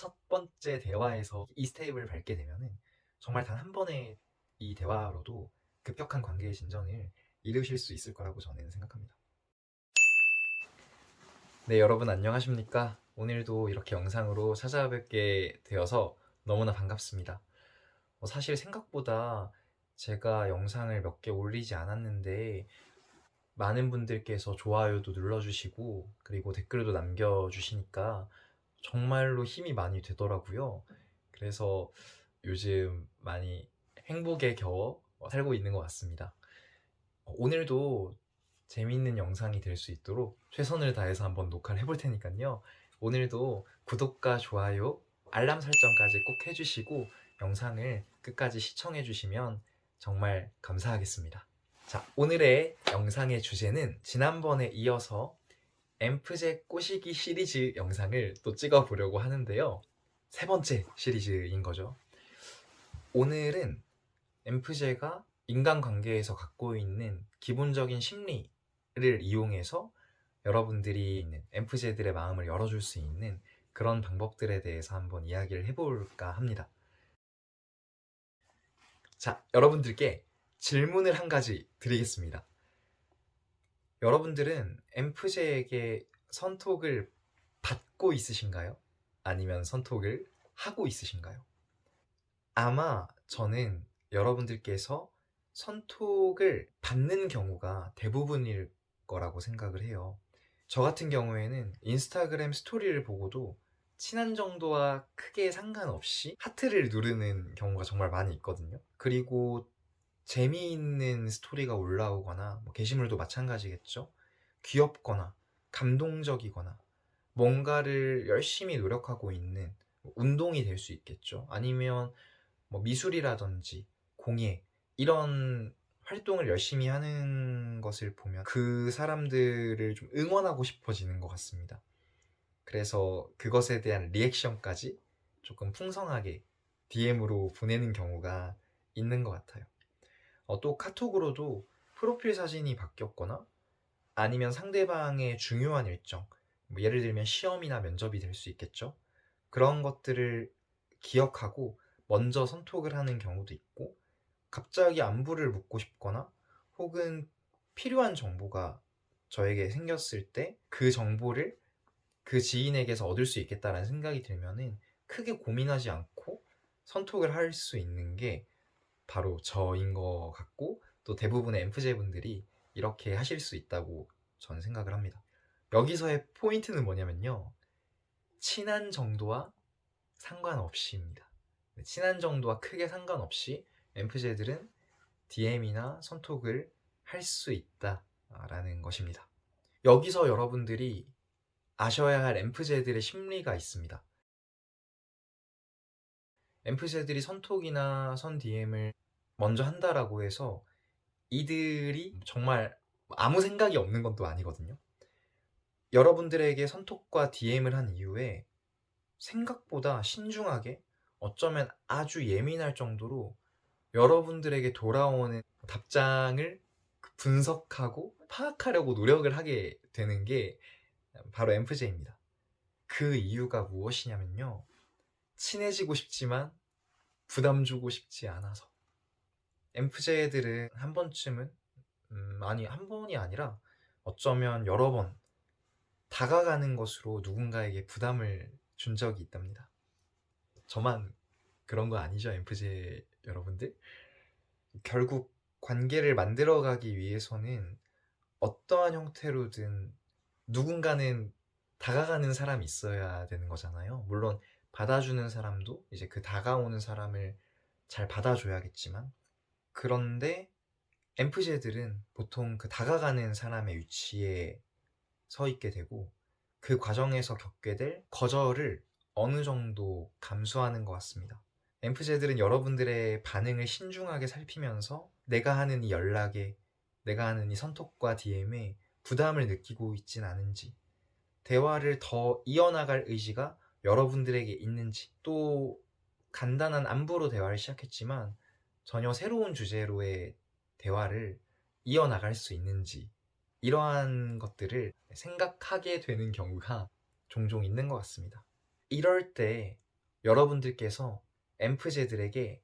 첫 번째 대화에서 이 스텝을 밟게 되면은 정말 단 한 번의 이 대화로도 급격한 관계의 진전을 이루실 수 있을 거라고 저는 생각합니다. 네, 여러분 안녕하십니까? 오늘도 이렇게 영상으로 찾아뵙게 되어서 너무나 반갑습니다. 사실 생각보다 제가 영상을 몇 개 올리지 않았는데 많은 분들께서 좋아요도 눌러주시고 그리고 댓글도 남겨주시니까 정말로 힘이 많이 되더라고요. 그래서 요즘 많이 행복에 겨워 살고 있는 것 같습니다. 오늘도 재미있는 영상이 될 수 있도록 최선을 다해서 한번 녹화를 해볼 테니까요. 오늘도 구독과 좋아요, 알람 설정까지 꼭 해주시고 영상을 끝까지 시청해주시면 정말 감사하겠습니다. 자, 오늘의 영상의 주제는 지난번에 이어서 엠프제 꼬시기 시리즈 영상을 또 찍어보려고 하는데요. 세 번째 시리즈인 거죠. 오늘은 엠프제가 인간관계에서 갖고 있는 기본적인 심리를 이용해서 여러분들이 있는 엠프제들의 마음을 열어줄 수 있는 그런 방법들에 대해서 한번 이야기를 해볼까 합니다. 자, 여러분들께 질문을 한 가지 드리겠습니다. 여러분들은 엠프제에게 선톡을 받고 있으신가요? 아니면 선톡을 하고 있으신가요? 아마 저는 여러분들께서 선톡을 받는 경우가 대부분일 거라고 생각을 해요. 저 같은 경우에는 인스타그램 스토리를 보고도 친한 정도와 크게 상관없이 하트를 누르는 경우가 정말 많이 있거든요. 그리고 재미있는 스토리가 올라오거나 게시물도 마찬가지겠죠. 귀엽거나 감동적이거나 뭔가를 열심히 노력하고 있는 운동이 될 수 있겠죠. 아니면 미술이라든지 공예 이런 활동을 열심히 하는 것을 보면 그 사람들을 좀 응원하고 싶어지는 것 같습니다. 그래서 그것에 대한 리액션까지 조금 풍성하게 DM으로 보내는 경우가 있는 것 같아요. 또 카톡으로도 프로필 사진이 바뀌었거나 아니면 상대방의 중요한 일정, 예를 들면 시험이나 면접이 될 수 있겠죠. 그런 것들을 기억하고 먼저 선톡을 하는 경우도 있고, 갑자기 안부를 묻고 싶거나 혹은 필요한 정보가 저에게 생겼을 때 그 정보를 그 지인에게서 얻을 수 있겠다라는 생각이 들면은 크게 고민하지 않고 선톡을 할 수 있는 게 바로 저인 것 같고, 또 대부분의 엠프제 분들이 이렇게 하실 수 있다고 저는 생각을 합니다. 여기서의 포인트는 뭐냐면요, 친한 정도와 상관없이입니다. 친한 정도와 크게 상관없이 엠프제들은 DM이나 선톡을 할 수 있다라는 것입니다. 여기서 여러분들이 아셔야 할 엠프제들의 심리가 있습니다. 엠프제들이 선톡이나 선 DM을 먼저 한다라고 해서 이들이 정말 아무 생각이 없는 건 또 아니거든요. 여러분들에게 선톡과 DM을 한 이후에 생각보다 신중하게, 어쩌면 아주 예민할 정도로 여러분들에게 돌아오는 답장을 분석하고 파악하려고 노력을 하게 되는 게 바로 엠프제입니다. 그 이유가 무엇이냐면요, 친해지고 싶지만 부담 주고 싶지 않아서. 엠프제들은 한 번쯤은 아니 한 번이 아니라 어쩌면 여러 번 다가가는 것으로 누군가에게 부담을 준 적이 있답니다. 저만 그런 거 아니죠, 엠프제 여러분들? 결국 관계를 만들어가기 위해서는 어떠한 형태로든 누군가는 다가가는 사람이 있어야 되는 거잖아요. 물론 받아주는 사람도 이제 그 다가오는 사람을 잘 받아줘야겠지만, 그런데 엠프제들은 보통 그 다가가는 사람의 위치에 서 있게 되고 그 과정에서 겪게 될 거절을 어느 정도 감수하는 것 같습니다. 엠프제들은 여러분들의 반응을 신중하게 살피면서 내가 하는 이 연락에, 내가 하는 이 선톡과 DM에 부담을 느끼고 있진 않은지, 대화를 더 이어나갈 의지가 여러분들에게 있는지, 또 간단한 안부로 대화를 시작했지만 전혀 새로운 주제로의 대화를 이어나갈 수 있는지, 이러한 것들을 생각하게 되는 경우가 종종 있는 것 같습니다. 이럴 때 여러분들께서 엠프제들에게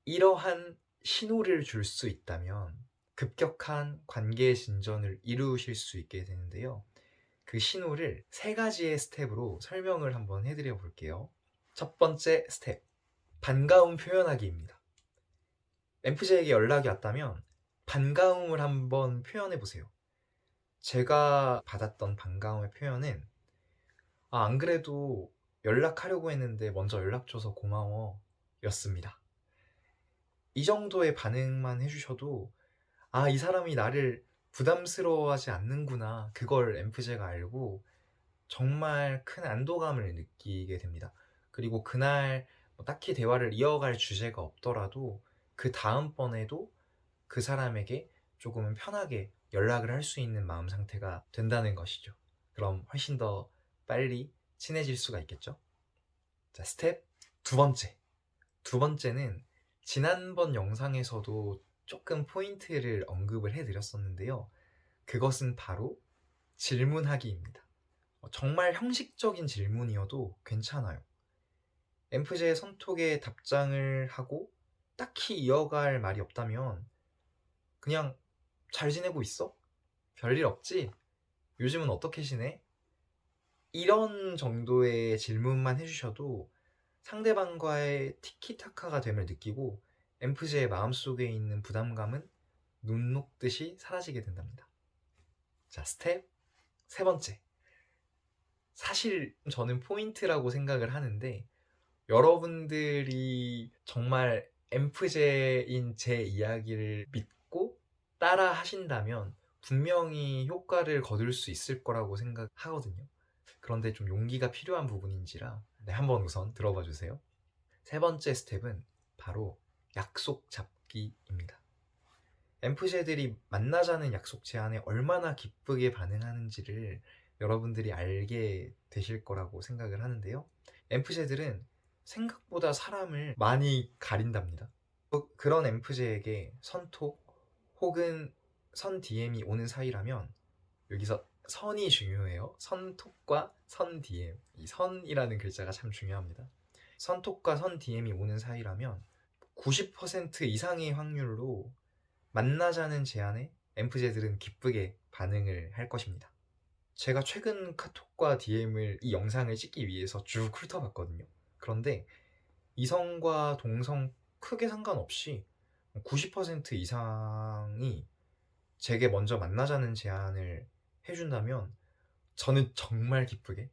이러한 신호를 줄 수 있다면 급격한 관계 진전을 이루실 수 있게 되는데요. 그 신호를 세 가지의 스텝으로 설명을 한번 해드려 볼게요. 첫 번째 스텝, 반가움 표현하기입니다. 엠프제에게 연락이 왔다면 반가움을 한번 표현해 보세요. 제가 받았던 반가움의 표현은 안 그래도 연락하려고 했는데 먼저 연락 줘서 고마워 였습니다. 이 정도의 반응만 해주셔도 이 사람이 나를 부담스러워하지 않는구나, 그걸 엠프제가 알고 정말 큰 안도감을 느끼게 됩니다. 그리고 그날 딱히 대화를 이어갈 주제가 없더라도 그 다음번에도 그 사람에게 조금은 편하게 연락을 할 수 있는 마음 상태가 된다는 것이죠. 그럼 훨씬 더 빨리 친해질 수가 있겠죠. 자, 스텝 두 번째. 두 번째는 지난번 영상에서도 조금 포인트를 언급을 해드렸었는데요. 그것은 바로 질문하기입니다. 정말 형식적인 질문이어도 괜찮아요. 엠프제의 선톡에 답장을 하고 딱히 이어갈 말이 없다면 그냥 잘 지내고 있어? 별일 없지? 요즘은 어떻게 지내? 이런 정도의 질문만 해주셔도 상대방과의 티키타카가 됨을 느끼고 엠프제의 마음속에 있는 부담감은 눈 녹듯이 사라지게 된답니다. 자, 스텝 세 번째. 사실 저는 포인트라고 생각을 하는데, 여러분들이 정말 엠프제인 제 이야기를 믿고 따라 하신다면 분명히 효과를 거둘 수 있을 거라고 생각하거든요. 그런데 좀 용기가 필요한 부분인지라 한번 우선 들어봐 주세요. 세 번째 스텝은 바로 약속 잡기입니다. 엠프제들이 만나자는 약속 제안에 얼마나 기쁘게 반응하는지를 여러분들이 알게 되실 거라고 생각을 하는데요. 엠프제들은 생각보다 사람을 많이 가린답니다. 그런 엠프제에게 선톡 혹은 선 DM이 오는 사이라면, 여기서 선이 중요해요. 선톡과 선 DM, 이 선이라는 글자가 참 중요합니다. 선톡과 선 DM이 오는 사이라면 90% 이상의 확률로 만나자는 제안에 엠프제들은 기쁘게 반응을 할 것입니다. 제가 최근 카톡과 DM을 이 영상을 찍기 위해서 쭉 훑어봤거든요. 그런데 이성과 동성 크게 상관없이 90% 이상이 제게 먼저 만나자는 제안을 해준다면 저는 정말 기쁘게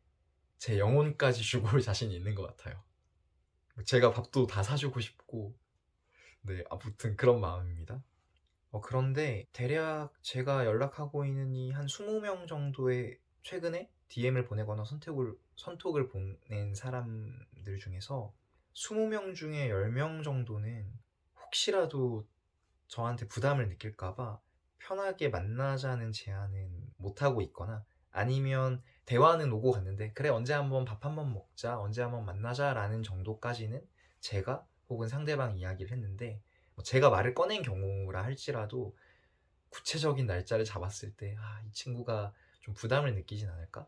제 영혼까지 주고 올 자신이 있는 것 같아요. 제가 밥도 다 사주고 싶고, 네, 아무튼 그런 마음입니다. 그런데 대략 제가 연락하고 있는 이 한 20명 정도의 최근에 DM을 보내거나 선톡을 보낸 사람들 중에서 20명 중에 10명 정도는 혹시라도 저한테 부담을 느낄까봐 편하게 만나자는 제안은 못하고 있거나, 아니면 대화는 오고 갔는데 그래, 언제 한번 밥 한번 먹자, 언제 한번 만나자 라는 정도까지는 제가 혹은 상대방이 이야기를 했는데, 제가 말을 꺼낸 경우라 할지라도 구체적인 날짜를 잡았을 때 이 친구가 좀 부담을 느끼진 않을까?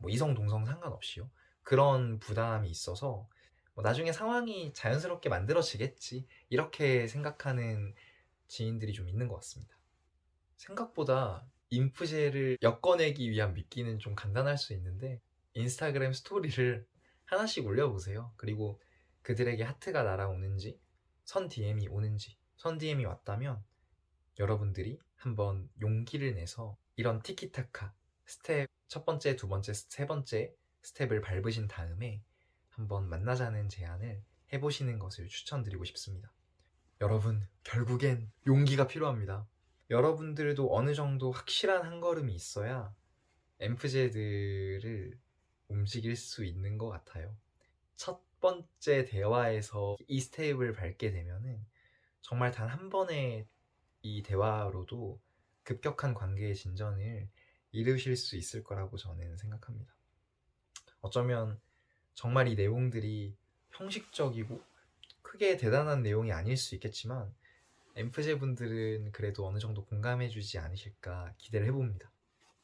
이성 동성 상관없이요. 그런 부담이 있어서 나중에 상황이 자연스럽게 만들어지겠지, 이렇게 생각하는 지인들이 좀 있는 것 같습니다. 생각보다 인프제를 엮어내기 위한 미끼는 좀 간단할 수 있는데, 인스타그램 스토리를 하나씩 올려보세요. 그리고 그들에게 하트가 날아오는지, 선 DM이 오는지, 선 DM이 왔다면 여러분들이 한번 용기를 내서 이런 티키타카 스텝 첫 번째, 두 번째, 세 번째 스텝을 밟으신 다음에 한번 만나자는 제안을 해보시는 것을 추천드리고 싶습니다. 여러분, 결국엔 용기가 필요합니다. 여러분들도 어느 정도 확실한 한 걸음이 있어야 엠프제들을 움직일 수 있는 것 같아요. 첫 번째 대화에서 이 스텝을 밟게 되면은 정말 단 한 번의 이 대화로도 급격한 관계의 진전을 이루실 수 있을 거라고 저는 생각합니다. 어쩌면 정말 이 내용들이 형식적이고 크게 대단한 내용이 아닐 수 있겠지만 엠프제 분들은 그래도 어느 정도 공감해 주지 않으실까 기대를 해봅니다.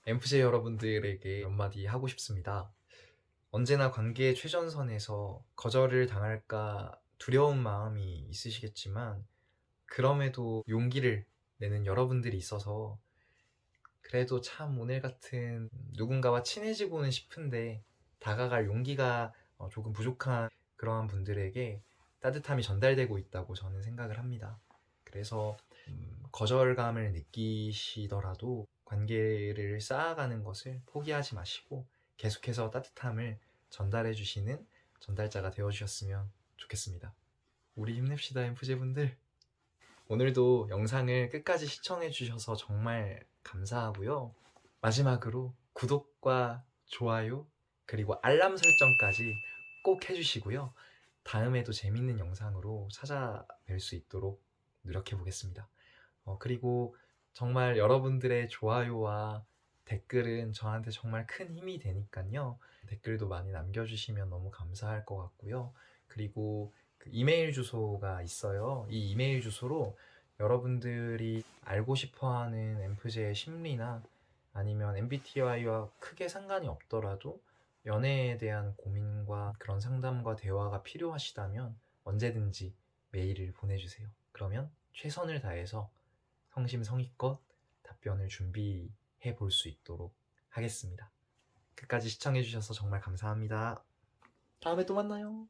엠프제 여러분들에게 몇 마디 하고 싶습니다. 언제나 관계의 최전선에서 거절을 당할까 두려운 마음이 있으시겠지만 그럼에도 용기를 내는 여러분들이 있어서 그래도 참 오늘 같은 누군가와 친해지고는 싶은데 다가갈 용기가 조금 부족한 그러한 분들에게 따뜻함이 전달되고 있다고 저는 생각을 합니다. 그래서 거절감을 느끼시더라도 관계를 쌓아가는 것을 포기하지 마시고 계속해서 따뜻함을 전달해 주시는 전달자가 되어 주셨으면 좋겠습니다. 우리 힘냅시다, 엠프제분들. 오늘도 영상을 끝까지 시청해 주셔서 정말 감사하고요. 마지막으로 구독과 좋아요 그리고 알람 설정까지 꼭 해주시고요. 다음에도 재밌는 영상으로 찾아뵐 수 있도록 노력해 보겠습니다. 그리고 정말 여러분들의 좋아요와 댓글은 저한테 정말 큰 힘이 되니까요. 댓글도 많이 남겨주시면 너무 감사할 것 같고요. 그리고 그 이메일 주소가 있어요. 이 이메일 주소로 여러분들이 알고 싶어하는 엠프제의 심리나 아니면 MBTI와 크게 상관이 없더라도 연애에 대한 고민과 그런 상담과 대화가 필요하시다면 언제든지 메일을 보내주세요. 그러면 최선을 다해서 성심성의껏 답변을 준비해 볼 수 있도록 하겠습니다. 끝까지 시청해주셔서 정말 감사합니다. 다음에 또 만나요.